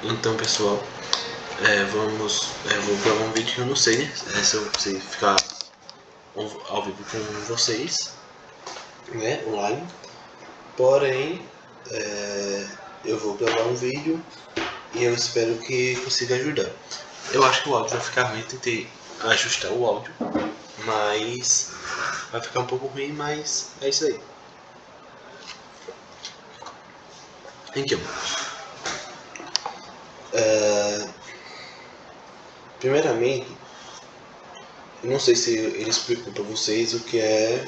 Então, pessoal, vou gravar um vídeo que eu não sei, né, se eu consigo ficar ao vivo com vocês, né, online. Porém, eu vou gravar um vídeo e eu espero que consiga ajudar. Eu acho que o áudio vai ficar ruim, tentei ajustar o áudio, mas vai ficar um pouco ruim, mas é isso aí. Então, primeiramente, eu não sei se ele explicou para vocês o que é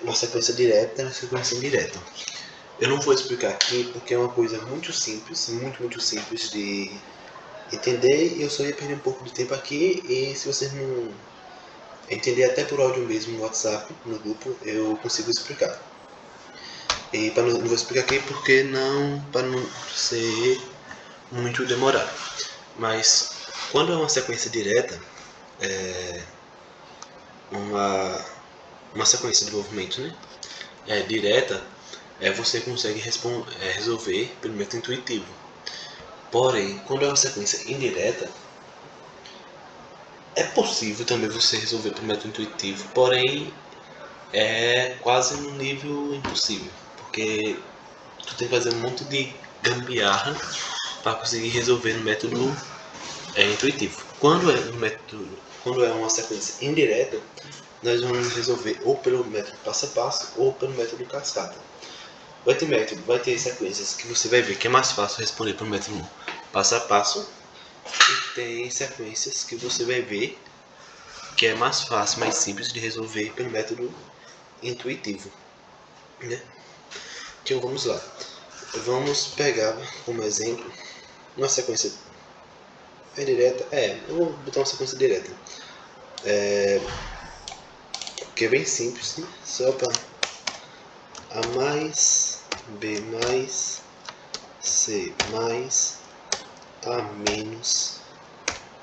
uma sequência direta e uma sequência indireta. Eu não vou explicar aqui porque é uma coisa muito simples, muito simples de entender, e eu só ia perder um pouco de tempo aqui, e se vocês não entender até por áudio mesmo no WhatsApp, no grupo, eu consigo explicar. E não vou explicar aqui porque para não ser muito demorado. Mas quando é uma sequência direta, uma sequência de movimentos, né, direta, você consegue resolver pelo método intuitivo. Porém, quando é uma sequência indireta, é possível também você resolver pelo método intuitivo, porém é quase no nível impossível, porque tu tem que fazer um monte de gambiarra para conseguir resolver no método intuitivo. Quando é uma sequência indireta, nós vamos resolver ou pelo método passo a passo ou pelo método cascata. Vai ter sequências que você vai ver que é mais fácil responder pelo método passo a passo, e tem sequências que você vai ver que é mais fácil, mais simples de resolver pelo método intuitivo, né? Então vamos lá. Vamos pegar como exemplo uma sequência direta. Eu vou botar uma sequência direta, que é bem simples, né? Só para A mais, B mais, C mais, A menos,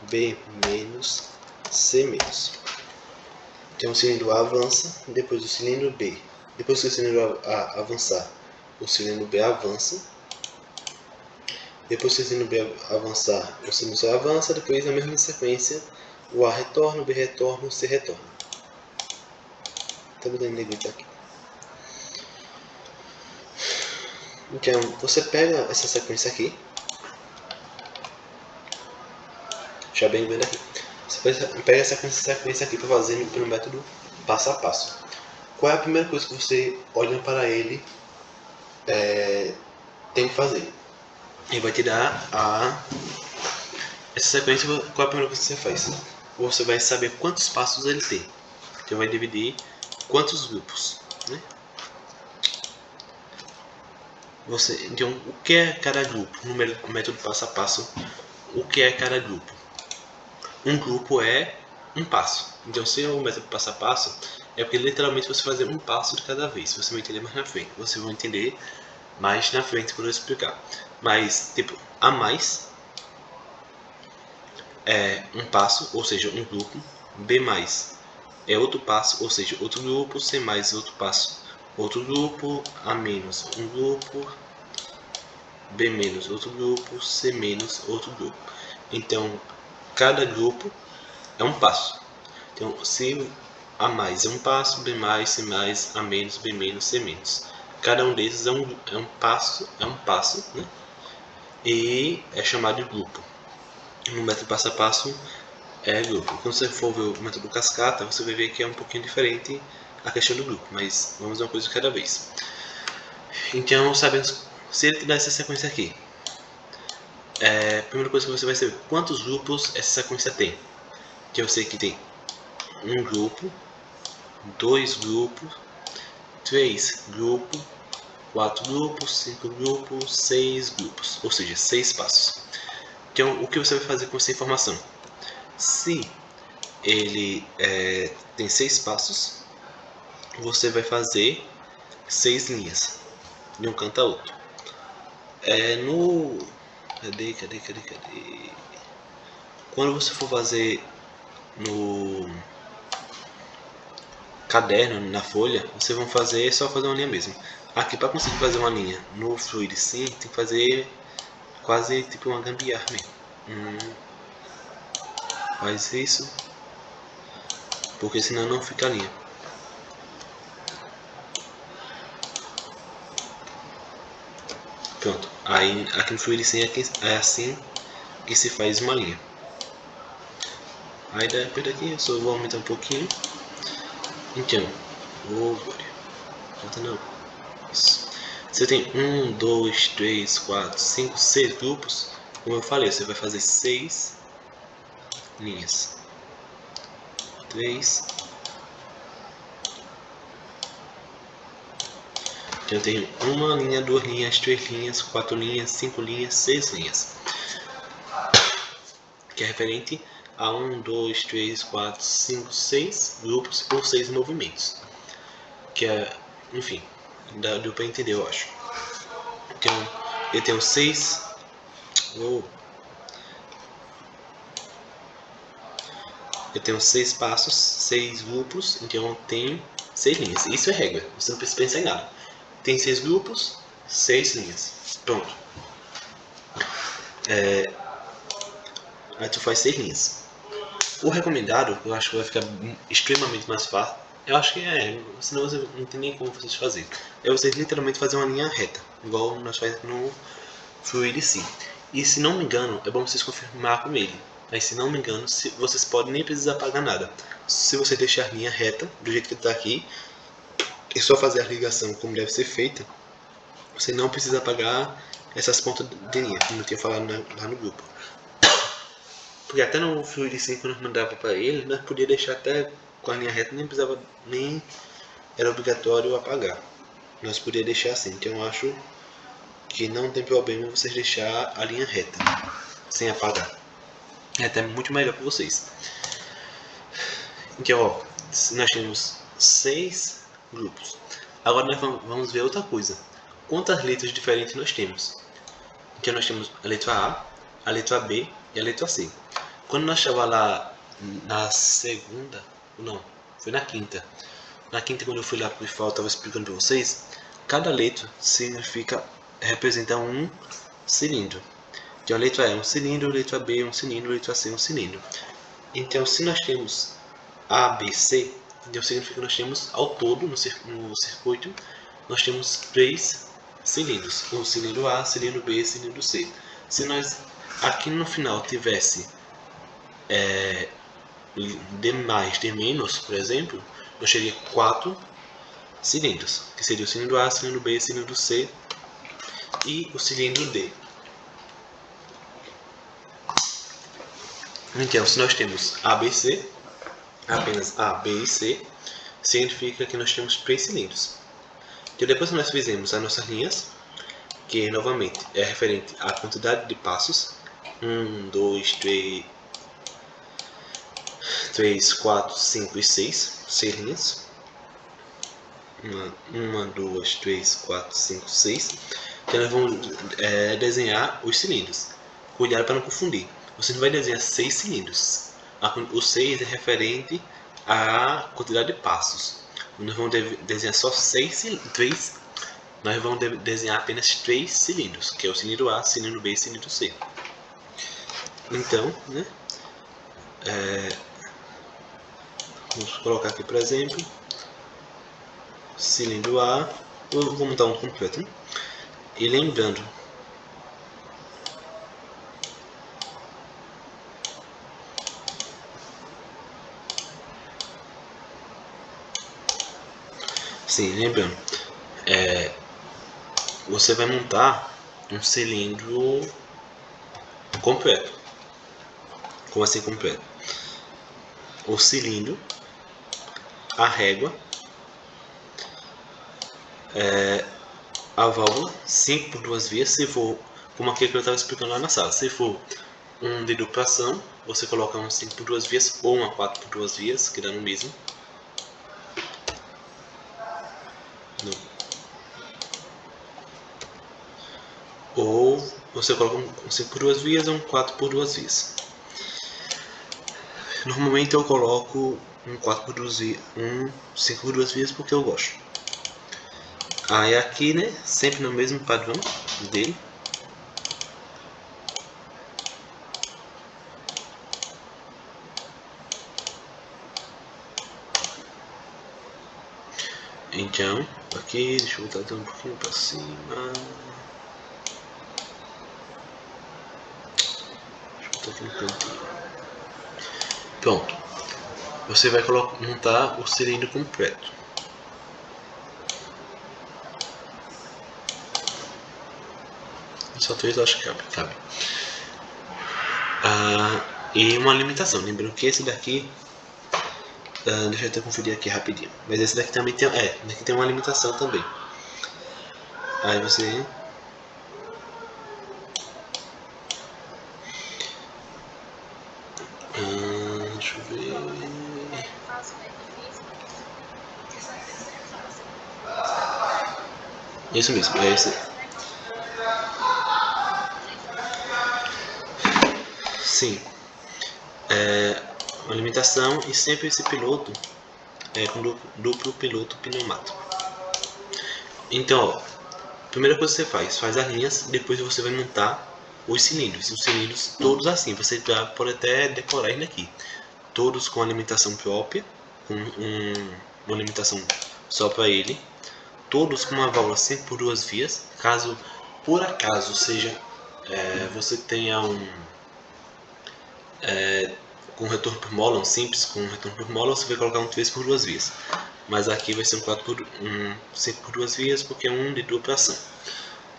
B menos, C menos. Então o cilindro A avança, depois o cilindro B. Depois que o cilindro A avançar, o cilindro B avança. Depois que o cilindro B avançar, o cilindro C avança. Depois, na mesma sequência, o A retorna, o B retorna, o C retorna. Estou botando negrito aqui. Então, você pega essa sequência aqui. Já bem vendo aqui. Você pega essa sequência aqui para fazer pelo método passo a passo. Qual é a primeira coisa que você olha para ele tem que fazer? Ele vai te dar essa sequência. Qual é a primeira coisa que você faz? Você vai saber quantos passos ele tem. Então vai dividir quantos grupos, né? Então, o que é cada grupo? No método passo a passo, o que é cada grupo? Um grupo é um passo. Então, se é o método passo a passo, é porque literalmente você fazer um passo de cada vez. Você vai entender mais na frente. Você vai entender mais na frente quando eu explicar. Mas, tipo, A mais é um passo, ou seja, um grupo. B mais é outro passo, ou seja, outro grupo. C mais outro passo, outro grupo. A menos um grupo. B menos outro grupo. C menos outro grupo. Então, cada grupo é um passo. Então, se A mais é um passo, B mais, C mais, A menos, B menos, C menos. Cada um desses é um passo, né? E é chamado de grupo. No método passo a passo é grupo. Quando você for ver o método cascata, você vai ver que é um pouquinho diferente a questão do grupo, mas vamos ver uma coisa de cada vez. Então, sabendo, se ele te dá essa sequência aqui, a primeira coisa que você vai saber quantos grupos essa sequência tem. Que eu sei que tem um grupo, dois grupos, três grupos, 4 grupos, 5 grupos, 6 grupos, ou seja, 6 passos. Então, o que você vai fazer com essa informação? Se ele tem 6 passos, você vai fazer 6 linhas, de um canto a outro. Cadê? Quando você for fazer no caderno, na folha, vocês vão fazer só fazer uma linha mesmo. Aqui, para conseguir fazer uma linha no Fluid Sim, tem que fazer quase tipo uma gambiarra mesmo. Faz isso, porque senão não fica a linha. Pronto, aí aqui no Fluid Sim é assim que se faz uma linha. Aí depois daqui eu só vou aumentar um pouquinho. Então, volta não. Isso. Você tem 1, 2, 3, 4, 5, 6 grupos. Como eu falei, você vai fazer 6 linhas. 3. Então eu tenho uma linha, 2 linhas, 3 linhas, 4 linhas, 5 linhas, 6 linhas. Que é referente a 1, 2, 3, 4, 5, 6 grupos por 6 movimentos. Que é, enfim, deu para entender, eu acho. Então, eu tenho 6. Eu tenho 6 passos, 6 grupos, então eu tenho 6 linhas. Isso é regra, você não precisa pensar em nada. Tem 6 grupos, 6 linhas. Pronto. Aí tu faz 6 linhas. O recomendado, eu acho que vai ficar extremamente mais fácil. Eu acho que senão você não tem nem como vocês fazerem. É vocês literalmente fazer uma linha reta, igual nós fazemos no Fluid Sim. E se não me engano, é bom vocês confirmar com ele. Mas se não me engano, vocês podem nem precisar pagar nada. Se você deixar a linha reta, do jeito que está aqui, e só fazer a ligação como deve ser feita, você não precisa pagar essas pontas de linha, como eu tinha falado lá no grupo. Porque até no Fluid Sim, quando nós mandava para ele, nós podíamos deixar até com a linha reta, nem era obrigatório apagar. Nós podíamos deixar assim, então eu acho que não tem problema vocês deixar a linha reta, sem apagar. É até muito melhor para vocês. Então, ó, nós temos 6 grupos. Agora nós vamos ver outra coisa. Quantas letras diferentes nós temos? Então nós temos a letra A, a letra B e a letra C. Quando nós estávamos lá na segunda, não, foi na quinta. Na quinta, quando eu fui lá pro IFAL, eu estava explicando para vocês. Cada letra representa um cilindro. Então a letra A é um cilindro, a letra B é um cilindro, a letra C é um cilindro. Então se nós temos A, B, C, então significa que nós temos ao todo no circuito, nós temos 3 cilindros. O cilindro A, cilindro B, cilindro C. Se nós aqui no final tivesse D mais, D menos, por exemplo, nós teria 4 cilindros, que seria o cilindro A, cilindro B, cilindro C e o cilindro D. Então, se nós temos A, B, C, apenas A, B e C, significa que nós temos 3 cilindros. Então, depois que nós fizemos as nossas linhas, que novamente é referente à quantidade de passos, 1, 2, 3, 4, 5 e 6, 6 linhas. 1, 2, 3, 4, 5, 6. Então nós vamos desenhar os cilindros. Cuidado para não confundir. Você não vai desenhar 6 cilindros. O 6 é referente à quantidade de passos. Nós vamos desenhar só 3. Nós vamos desenhar apenas 3 cilindros, que é o cilindro A, cilindro B e cilindro C. Então, né? Vamos colocar aqui, por exemplo, cilindro A. Eu vou montar um completo. Né? E lembrando, você vai montar um cilindro completo. Como assim completo? O cilindro, a régua, a válvula, 5 por 2 vias, se for, como aquele que eu estava explicando lá na sala, se for um de dupla ação, você coloca um 5 por 2 vias ou uma 4 por 2 vias, que dá no mesmo. Ou você coloca um 5 por 2 vias ou um 4 por 2 vias. Normalmente eu coloco um 4 por 2 vias, um 5 por 2 vias porque eu gosto. Aí aqui, né, sempre no mesmo padrão dele. Então, aqui, deixa eu botar até um pouquinho para cima. Deixa eu botar aqui no cantinho. Pronto. Você vai montar o cilindro completo. Só 3 eu acho que cabe. E uma alimentação. Lembrando que esse daqui... deixa eu até conferir aqui rapidinho. Mas esse daqui também tem... daqui tem uma alimentação também. Aí você... deixa eu ver... Isso mesmo, é esse. Sim. Uma alimentação e sempre esse piloto com duplo piloto pneumático. Então, ó, primeira coisa que você faz as linhas, depois você vai montar os cilindros todos assim. Você já pode até decorar ele aqui, todos com alimentação própria, com uma alimentação só para ele, todos com uma válvula sempre por 2 vias. Caso por acaso você tenha com retorno por mola, simples com retorno por mola, você vai colocar um 3 por 2 vias. Mas aqui vai ser um 5 por 2 vias, porque é um de dupla ação.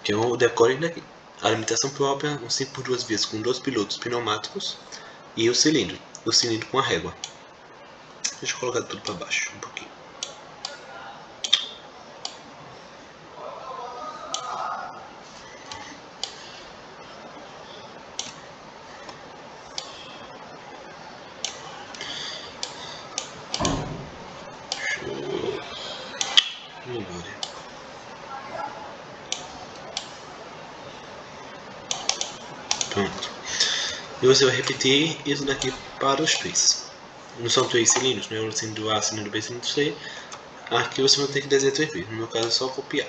Que eu decoro ainda aqui. A alimentação própria, um 5 por 2 vias com 2 pilotos pneumáticos e o cilindro com a régua. Deixa eu colocar tudo para baixo um pouquinho. Pronto. E você vai repetir isso daqui para os 3. Não são 3 cilindros, né? O cilindro A, cilindro B, cilindro C. Aqui você vai ter que desenhar 3 vezes. No meu caso é só copiar.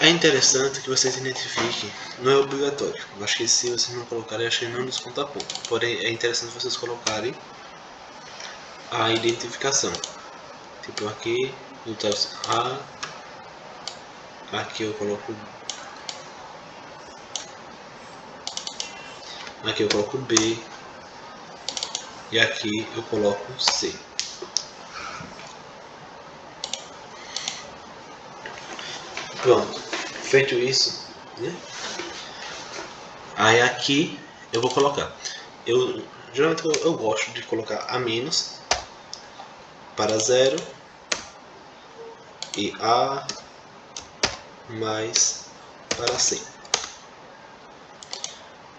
É interessante que vocês identifiquem, não é obrigatório. Eu acho que se vocês não colocarem, acho que não desconta ponto. Porém, é interessante vocês colocarem a identificação. Tipo aqui, no traço A, aqui eu coloco B e aqui eu coloco C. Pronto, feito isso, né? Aí aqui eu vou colocar. Geralmente eu gosto de colocar A menos para 0 e A mais para 100.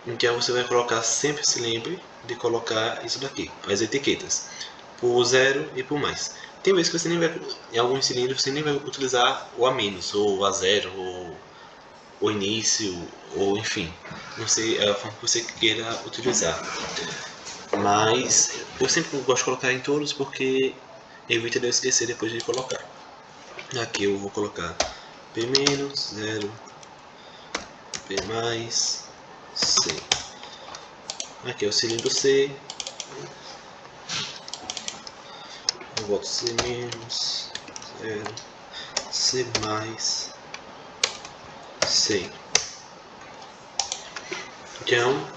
Então você vai colocar, sempre se lembre de colocar isso daqui, as etiquetas, por 0 e por mais. Tem vezes que você nem vai, em alguns cilindros você nem vai utilizar o A menos, ou o A0, ou o início, ou enfim, não sei a forma que você queira utilizar. Mas eu sempre gosto de colocar em todos porque evita de eu esquecer depois de colocar. Aqui eu vou colocar P menos, 0, P mais, C. Aqui é o cilindro C. Eu boto C menos, 0, C mais, C. Então,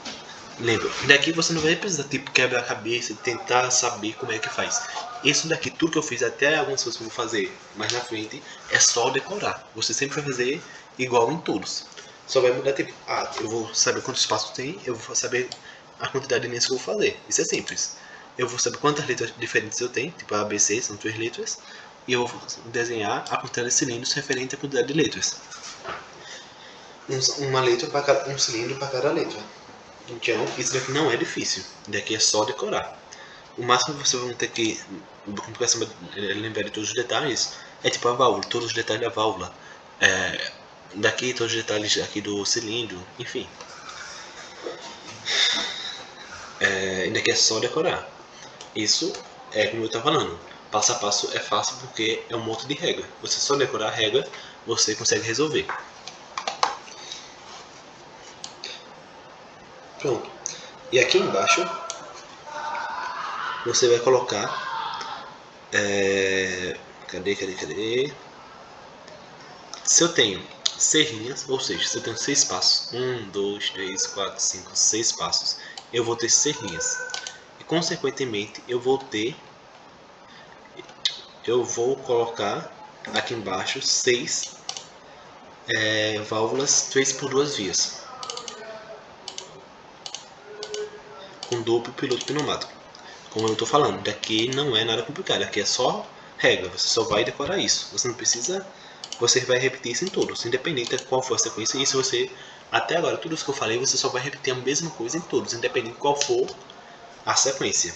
lembra, daqui você não vai precisar tipo quebrar a cabeça e tentar saber como é que faz. Isso daqui, tudo que eu fiz, até algumas coisas que eu vou fazer mais na frente, é só decorar. Você sempre vai fazer igual em todos. Só vai mudar tipo, eu vou saber quantos passos tem, eu vou saber a quantidade de linhas que eu vou fazer. Isso é simples. Eu vou saber quantas letras diferentes eu tenho, tipo A, B, C, são 3 letras. E eu vou desenhar a quantidade de cilindros referente à quantidade de letras. Uma letra para cada, um cilindro para cada letra. Então, isso daqui não é difícil. Daqui é só decorar. O máximo que vocês vão ter que lembrar de todos os detalhes é tipo a válvula, todos os detalhes da válvula. Daqui, todos os detalhes aqui do cilindro, enfim. Daqui é só decorar. Isso é como eu estava falando. Passo a passo é fácil porque é um monte de regra. Você só decorar a regra, você consegue resolver. Pronto. E aqui embaixo você vai colocar... Cadê? Se eu tenho 6 linhas, ou seja, se eu tenho 6 passos, 1, 2, 3, 4, 5, 6 passos, eu vou ter 6 linhas. E consequentemente eu vou colocar aqui embaixo 6 válvulas 3 por 2 vias, com duplo piloto pneumático. Como eu estou falando, daqui não é nada complicado, aqui é só regra, você só vai decorar isso. Você não precisa, você vai repetir isso em todos, independente de qual for a sequência. E se você, até agora, tudo isso que eu falei, você só vai repetir a mesma coisa em todos, independente de qual for a sequência.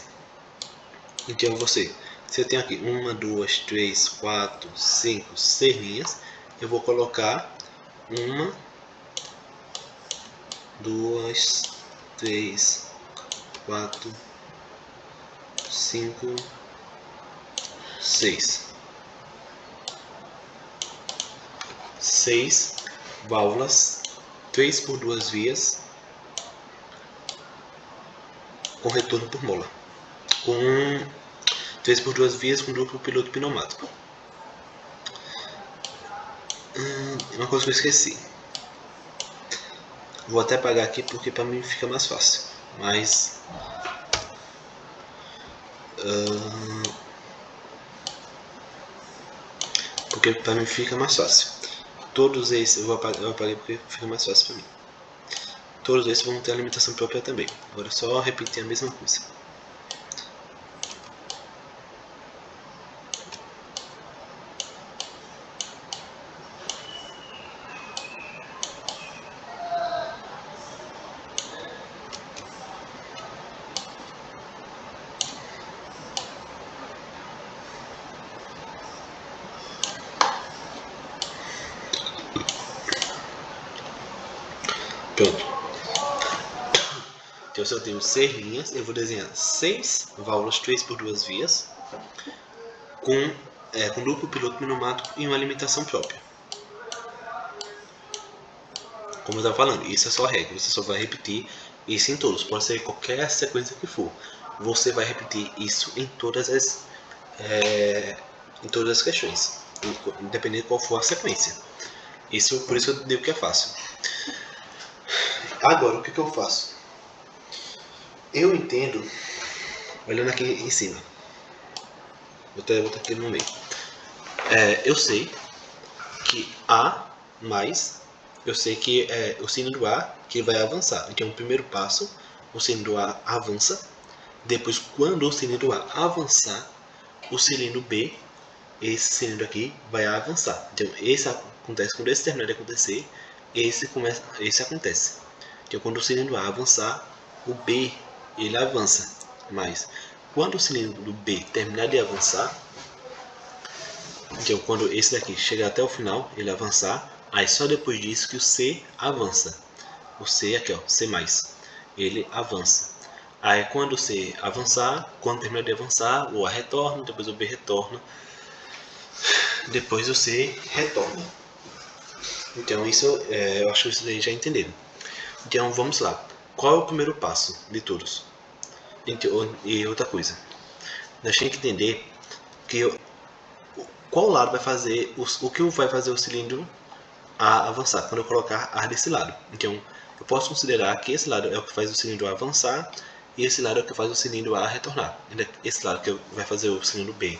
Então se eu tenho aqui 1, 2, 3, 4, 5, 6 linhas, eu vou colocar 1, 2, 3, 4, 5, 6. 6 válvulas 3 por 2 vias com retorno por mola, com 3 por 2 vias com duplo piloto pneumático. Uma coisa que eu esqueci, vou até apagar aqui porque para mim fica mais fácil, mas porque para mim fica mais fácil. Todos esses eu apaguei porque fica mais fácil para mim. Todos esses vão ter alimentação própria também. Agora é só repetir a mesma coisa. Pronto. Então, se eu tenho 6 linhas, eu vou desenhar 6 válvulas 3 por 2 vias com duplo piloto pneumático e uma alimentação própria. Como eu estava falando, isso é só a regra, você só vai repetir isso em todos, pode ser qualquer sequência que for. Você vai repetir isso em todas as questões, independente de qual for a sequência. Por isso eu digo que é fácil. Agora, o que eu faço? Eu entendo, olhando aqui em cima, vou botar aqui no meio. Eu sei que A mais, eu sei que é o cilindro A que vai avançar. Então, o primeiro passo, o cilindro A avança. Depois, quando o cilindro A avançar, o cilindro B, esse cilindro aqui, vai avançar. Então, esse acontece quando esse terminar de acontecer, esse acontece. Então, quando o cilindro A avançar, o B ele avança. Mas quando o cilindro do B terminar de avançar, então quando esse daqui chegar até o final, ele avançar, aí só depois disso que o C avança. O C aqui, ó, C+, ele avança. Aí quando o C avançar, quando terminar de avançar, o A retorna, depois o B retorna, depois o C retorna. Então isso, eu acho que vocês já entenderam. Então vamos lá. Qual é o primeiro passo de todos? E outra coisa, nós temos que entender que qual lado vai fazer o que vai fazer o cilindro A avançar quando eu colocar ar desse lado. Então eu posso considerar que esse lado é o que faz o cilindro A avançar e esse lado é o que faz o cilindro A retornar. Esse lado que vai fazer o cilindro B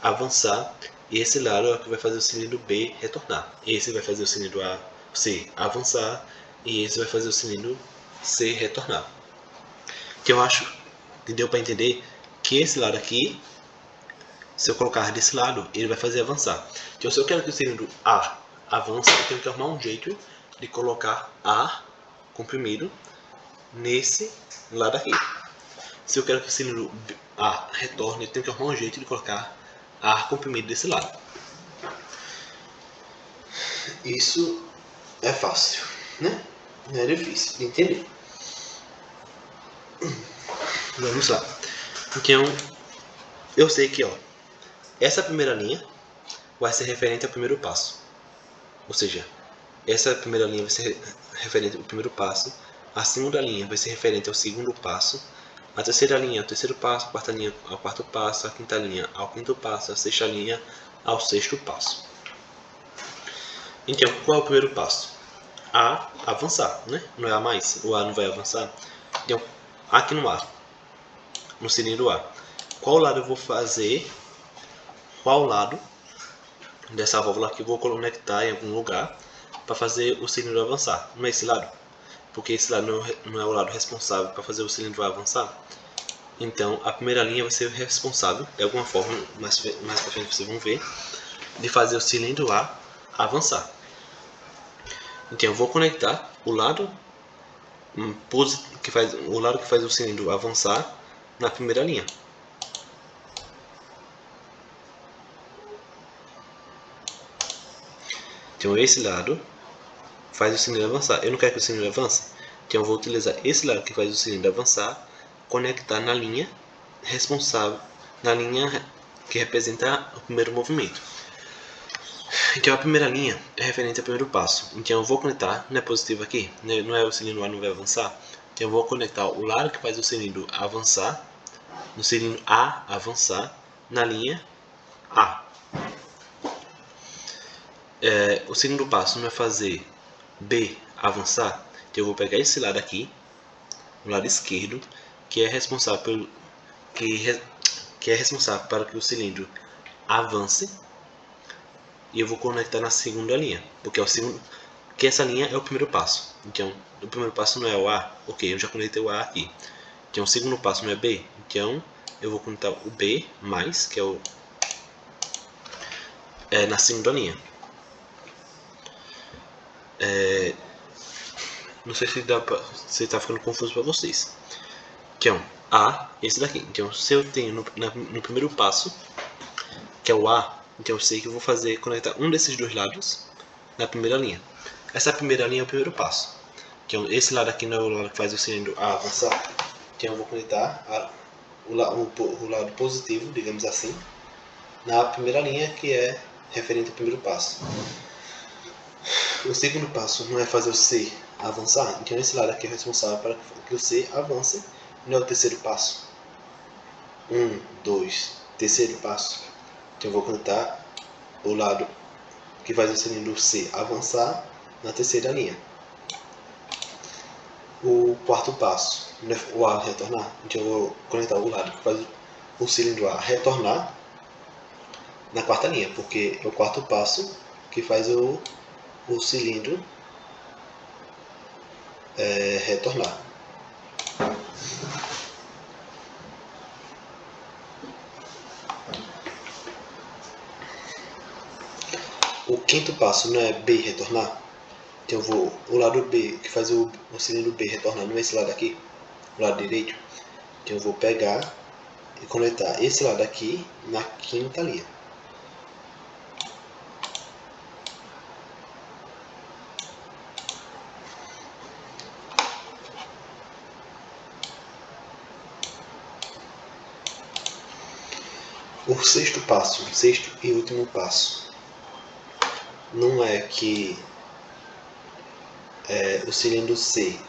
avançar e esse lado é o que vai fazer o cilindro B retornar. Esse vai fazer o cilindro C avançar e esse vai fazer o cilindro C retornar. Que eu acho que deu para entender que esse lado aqui, se eu colocar desse lado, ele vai fazer avançar. Então, se eu quero que o cilindro A avance, eu tenho que arrumar um jeito de colocar ar comprimido nesse lado aqui. Se eu quero que o cilindro A retorne, eu tenho que arrumar um jeito de colocar ar comprimido desse lado. Isso é fácil, né? Não é difícil de entender. Vamos lá. Então, eu sei que, ó, essa primeira linha vai ser referente ao primeiro passo. Ou seja, essa primeira linha vai ser referente ao primeiro passo. A segunda linha vai ser referente ao segundo passo. A terceira linha ao terceiro passo, a quarta linha ao quarto passo, a quinta linha ao quinto passo, a sexta linha ao sexto passo. Então, qual é o primeiro passo? A, avançar, né? Não é A mais, o A não vai avançar. Então, aqui no A, no cilindro A, qual lado eu vou fazer, qual lado dessa válvula aqui eu vou conectar em algum lugar para fazer o cilindro avançar? Não é esse lado, porque esse lado não é o lado responsável para fazer o cilindro avançar. Então, a primeira linha vai ser responsável, de alguma forma, mais para frente vocês vão ver, de fazer o cilindro A avançar. Então, eu vou conectar o lado que faz o cilindro avançar na primeira linha. Então, esse lado faz o cilindro avançar. Eu não quero que o cilindro avance, então eu vou utilizar esse lado que faz o cilindro avançar, conectar na linha responsável, na linha que representa o primeiro movimento. Então a primeira linha é referente ao primeiro passo. Então eu vou conectar, não é positivo aqui, não é o cilindro A não vai avançar. Então eu vou conectar o lado que faz o cilindro avançar, no cilindro A avançar, na linha A. O segundo passo não é fazer B avançar. Então eu vou pegar esse lado aqui, o lado esquerdo, que é responsável para que o cilindro avance, e eu vou conectar na segunda linha, porque é o segundo, que essa linha é o primeiro passo. Então, o primeiro passo não é o A, ok, eu já conectei o A aqui. Então, o segundo passo não é B, então eu vou conectar o B mais, que é na segunda linha. Não sei se está ficando confuso para vocês. Então, A, esse daqui. Então, se eu tenho no primeiro passo, que é o A, então eu sei que eu vou conectar um desses dois lados na primeira linha. Essa primeira linha é o primeiro passo. Então, esse lado aqui não é o lado que faz o cilindro A avançar. Então, eu vou conectar o lado positivo, digamos assim, na primeira linha, que é referente ao primeiro passo. O segundo passo não é fazer o C avançar. Então, esse lado aqui é responsável para que o C avance. Não é o terceiro passo. 1, 2, terceiro passo. Então, eu vou conectar o lado que faz o cilindro C avançar na terceira linha. O quarto passo, o A retornar. Então eu vou conectar o lado que faz o cilindro A retornar na quarta linha, porque é o quarto passo que faz o cilindro retornar. O quinto passo não é B retornar. Então eu vou, o lado B, que faz o cilindro B retornar, não é esse lado aqui, o lado direito. Então eu vou pegar e conectar esse lado aqui na quinta linha. O sexto passo, sexto e último passo, não é que o cilindro C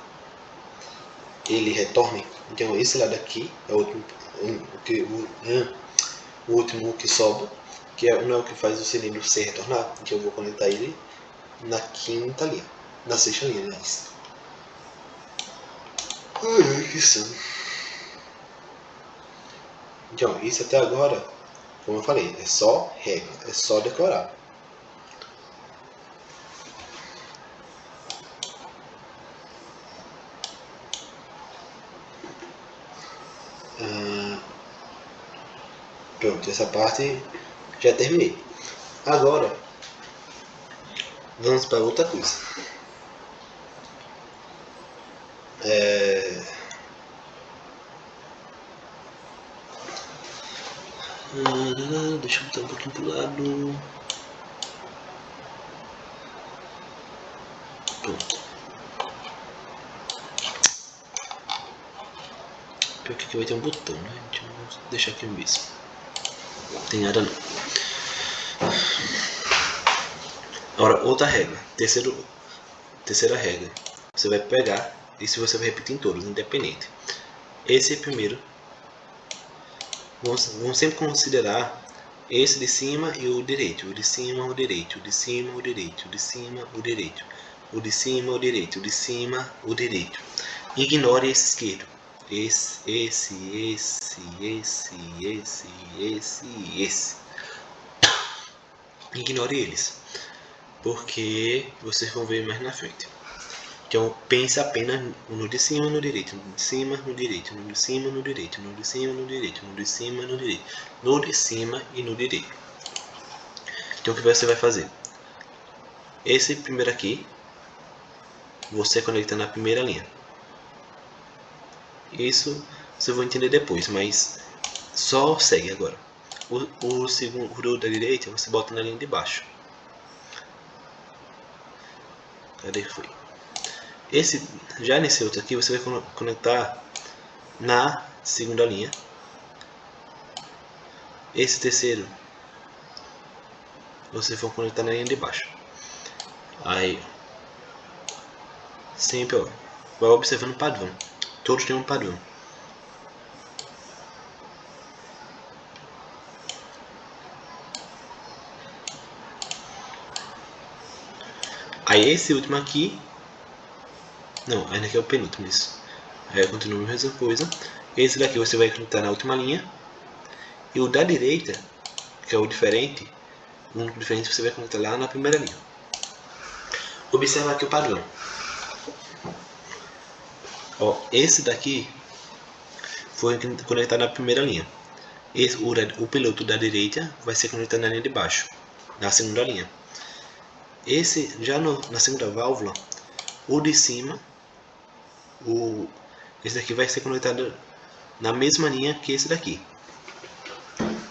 ele retorne. Então esse lado aqui é o último que sobra, que não é o que faz o cilindro C retornar. Então eu vou conectar ele na quinta linha, na sexta linha, aliás. Ai, que sono. Então isso até agora, como eu falei, é só regra, é só decorar. Pronto, essa parte já terminei. Agora, vamos para outra coisa. Deixa eu botar um pouquinho pro lado. Pronto. Pior que aqui vai ter um botão, né? Então vou deixar aqui mesmo. Não tem nada não. Agora, outra regra. Terceira regra. Você vai pegar, e se você vai repetir em todos, independente. esse primeiro. Vamos sempre considerar esse de cima e o direito. O de cima, o direito. O de cima, o direito. O de cima, o direito. O de cima, o direito. O de cima, o direito. Ignore esse esquerdo. Esse. Ignore eles, porque vocês vão ver mais na frente. Então pense apenas no de cima, no direito, no de cima, no direito, no de cima, no direito, no de cima, no direito, no de cima, no direito, no de cima e no direito. Então o que você vai fazer? Esse primeiro aqui, você conecta na primeira linha. Isso você vai entender depois, mas só segue agora. O segundo da direita você bota na linha de baixo. Cadê foi? Já nesse outro aqui você vai conectar na segunda linha. Esse terceiro você vai conectar na linha de baixo. Aí sempre vai observando o padrão. Todos têm um padrão. Aí esse último aqui, não, ainda aqui é o penúltimo isso. Aí eu continuo a mesma coisa. Esse daqui você vai conectar na última linha. E o da direita, que é o diferente, o único diferente você vai conectar lá na primeira linha. Observa aqui o padrão. Ó, esse daqui foi conectado na primeira linha. O piloto da direita vai ser conectado na linha de baixo, na segunda linha. Esse já na segunda válvula, o de cima, esse daqui vai ser conectado na mesma linha que esse daqui.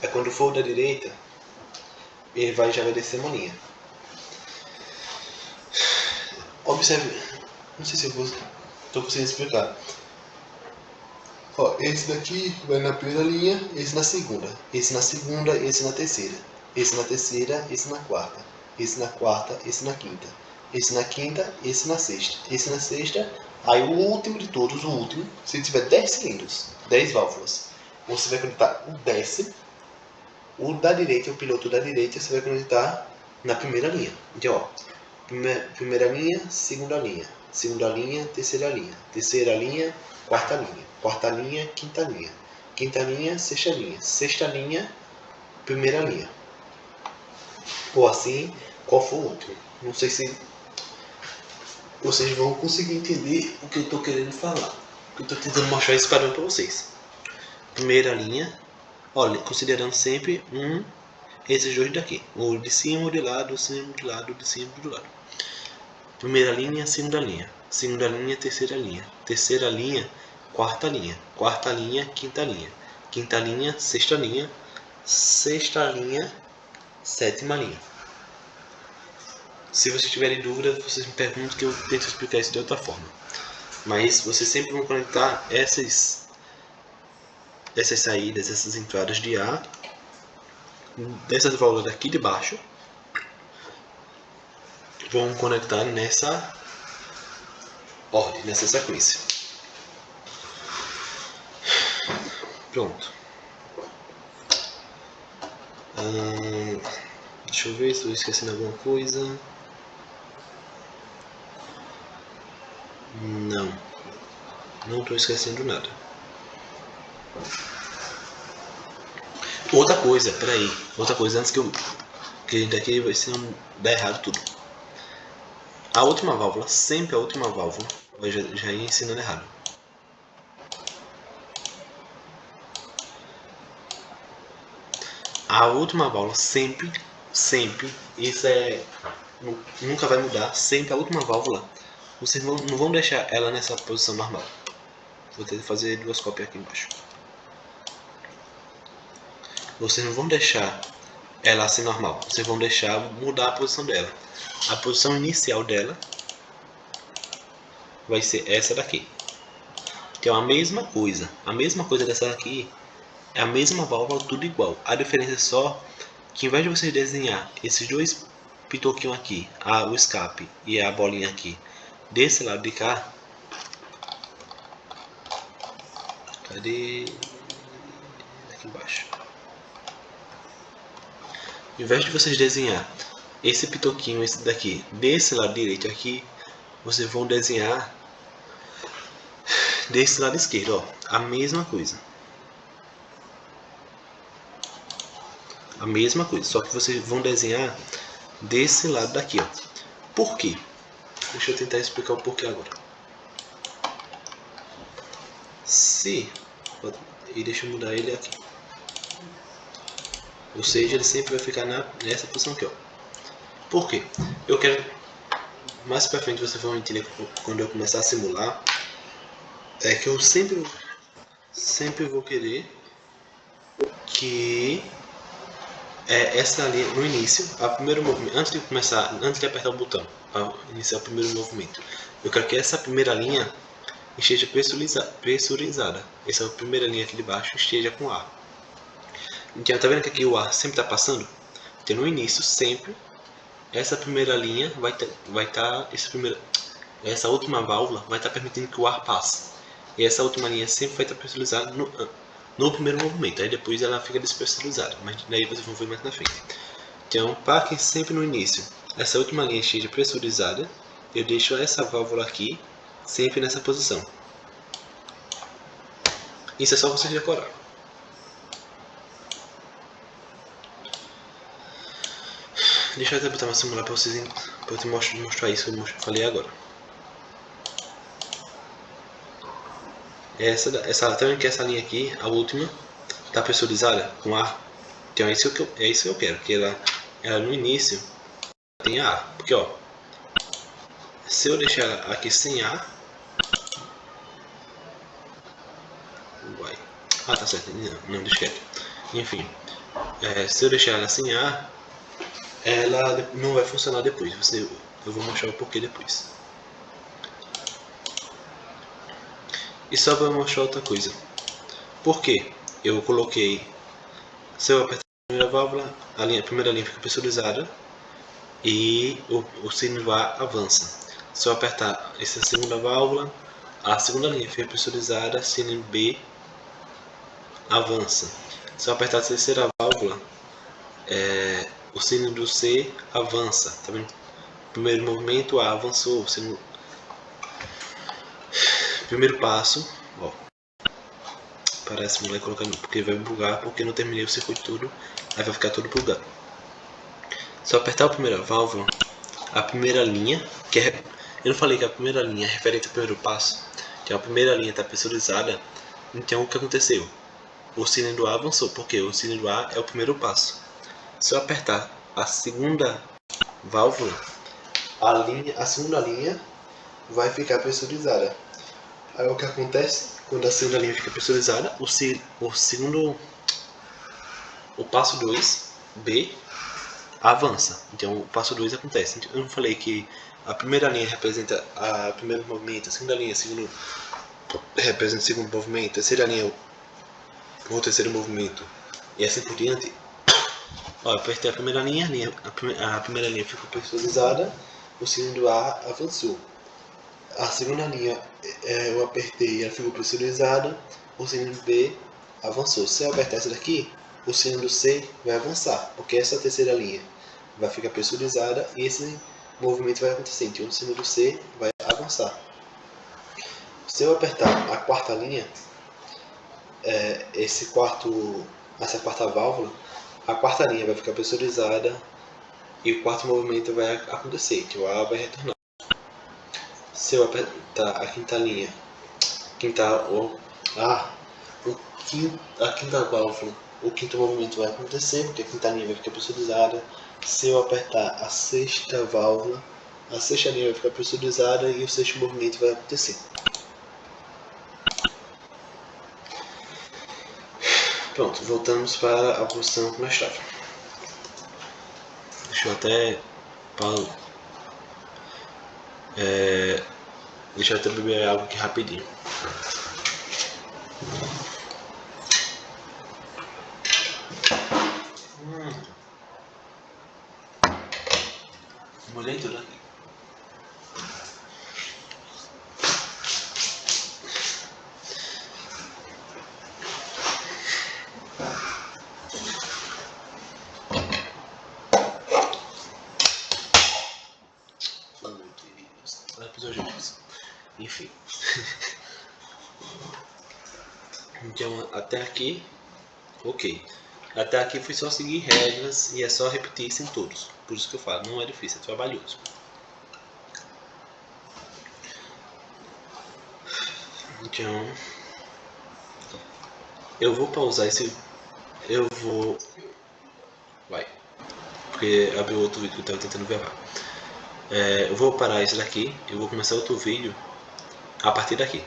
É quando for o da direita, ele já vai descer uma linha. Observe, não sei se eu estou conseguindo explicar. Ó, esse daqui vai na primeira linha, esse na segunda, esse na segunda, esse na terceira, esse na terceira, esse na quarta, esse na quarta, esse na quinta, esse na quinta, esse na sexta, esse na sexta. Aí o último de todos, o último, se tiver 10 cilindros, 10 válvulas, você vai conectar o décimo, o da direita, o piloto da direita, você vai conectar na primeira linha. Então, ó, primeira linha, segunda linha, terceira linha, quarta linha, quinta linha, sexta linha, primeira linha. Ou assim, qual for o outro. Não sei se vocês vão conseguir entender o que eu estou querendo falar. Eu estou tentando mostrar esse padrão para vocês. Primeira linha, olha, considerando sempre esses dois daqui. O de cima, o de lado, o de cima, de lado, de cima, do lado. Primeira linha, segunda linha, terceira linha, quarta linha, quinta linha, sexta linha, sétima linha. Se vocês tiverem dúvida, vocês me perguntam que eu tento explicar isso de outra forma. Mas vocês sempre vão conectar essas saídas, essas entradas de ar dessas válvulas daqui de baixo, vão conectar nessa ordem, nessa sequência. Pronto. Deixa eu ver se estou esquecendo alguma coisa. Não estou esquecendo nada. Outra coisa antes que daqui vai ser dar errado tudo. A última válvula, sempre a última válvula, eu já ia ensinando errado. A última válvula sempre, isso nunca vai mudar, sempre a última válvula, vocês não vão deixar ela nessa posição normal. Vou ter que fazer duas cópias aqui embaixo. Vocês não vão deixar ela assim normal, vocês vão deixar mudar a posição dela. A posição inicial dela vai ser essa daqui. Então a mesma coisa dessa daqui é a mesma válvula, tudo igual. A diferença é só que, ao invés de vocês desenhar esses dois pitoquinhos aqui, o escape e a bolinha aqui, desse lado de cá, Cadê? Aqui embaixo. Ao invés de vocês desenhar esse pitoquinho, esse daqui, desse lado direito aqui, vocês vão desenhar desse lado esquerdo, ó, a mesma coisa. A mesma coisa, só que vocês vão desenhar desse lado daqui, ó. Por quê? Deixa eu tentar explicar o porquê agora. E deixa eu mudar ele aqui. Ou seja, ele sempre vai ficar nessa posição aqui, ó. Por quê? Eu quero... Mais pra frente vocês vão entender quando eu começar a simular. É que eu sempre vou querer que essa linha no início, a primeiro movimento, antes de apertar o botão para iniciar o primeiro movimento, eu quero que essa primeira linha esteja pressurizada. Essa primeira linha aqui de baixo esteja com ar. Então, tá vendo que aqui o ar sempre está passando? Então, no início, sempre essa primeira linha essa última válvula vai estar permitindo que o ar passe. E essa última linha sempre vai estar pressurizada no primeiro movimento. Aí depois ela fica despressurizada, mas daí vocês vão ver mais na frente. Então, para que sempre no início essa última linha esteja pressurizada, eu deixo essa válvula aqui sempre nessa posição. Isso é só vocês decorar. Deixa eu até botar uma simular para vocês, para eu te mostrar isso que eu falei agora. Tá vendo que essa linha aqui, a última, está pressurizada com ar? Então é isso que eu quero, que ela no início tenha ar. Porque ó, se eu deixar ela aqui sem ar, vai. Ah, tá certo, não deixa quieto. Enfim, se eu deixar ela sem ar, ela não vai funcionar depois. Eu vou mostrar o porquê depois. E só para mostrar outra coisa. Por que eu coloquei... Se eu apertar a primeira válvula, a primeira linha fica pressurizada e o cilindro A avança. Se eu apertar essa segunda válvula, a segunda linha fica pressurizada, cilindro B avança. Se eu apertar a terceira válvula, o cilindro C avança. Tá vendo? Primeiro movimento, A avançou. Primeiro passo, ó. Parece que não vai colocar não, porque vai bugar, porque não terminei o circuito todo, aí vai ficar todo bugado. Se eu apertar a primeira válvula, a primeira linha, eu não falei que a primeira linha é referente ao primeiro passo, então a primeira linha está pressurizada, então o que aconteceu? O cilindro A avançou, porque o cilindro A é o primeiro passo. Se eu apertar a segunda válvula, a segunda linha vai ficar pressurizada. Aí o que acontece? Quando a segunda linha fica pressurizada, o passo 2, B, avança. Então o passo 2 acontece. Então, eu não falei que a primeira linha representa o primeiro movimento, a segunda linha representa o segundo movimento, a terceira linha o terceiro movimento e assim por diante. Ó, eu apertei a primeira linha, a primeira linha ficou pressurizada, o cilindro A avançou. A segunda linha eu apertei e ela ficou pressurizada, o cilindro B avançou. Se eu apertar essa daqui, o cilindro C vai avançar, porque essa terceira linha vai ficar pressurizada e esse movimento vai acontecer. Então o cilindro C vai avançar. Se eu apertar a quarta linha, essa quarta válvula, a quarta linha vai ficar pressurizada e o quarto movimento vai acontecer, que o A vai retornar. Se eu apertar a quinta linha, a quinta válvula, o quinto movimento vai acontecer, porque a quinta linha vai ficar pressurizada. Se eu apertar a sexta válvula, a sexta linha vai ficar pressurizada e o sexto movimento vai acontecer. Pronto, voltamos para a posição que nós estávamos. Deixa eu até deixa eu até beber água aqui rapidinho. Molhei tudo aqui. algebricos. Enfim. Então, até aqui, ok. Até aqui foi só seguir regras e é só repetir isso em todos. Por isso que eu falo, não é difícil, é trabalhoso. Então, eu vou pausar esse... Eu vou... Vai. Porque abriu outro vídeo que eu estava tentando gravar. Eu vou parar esse daqui, eu vou começar outro vídeo a partir daqui.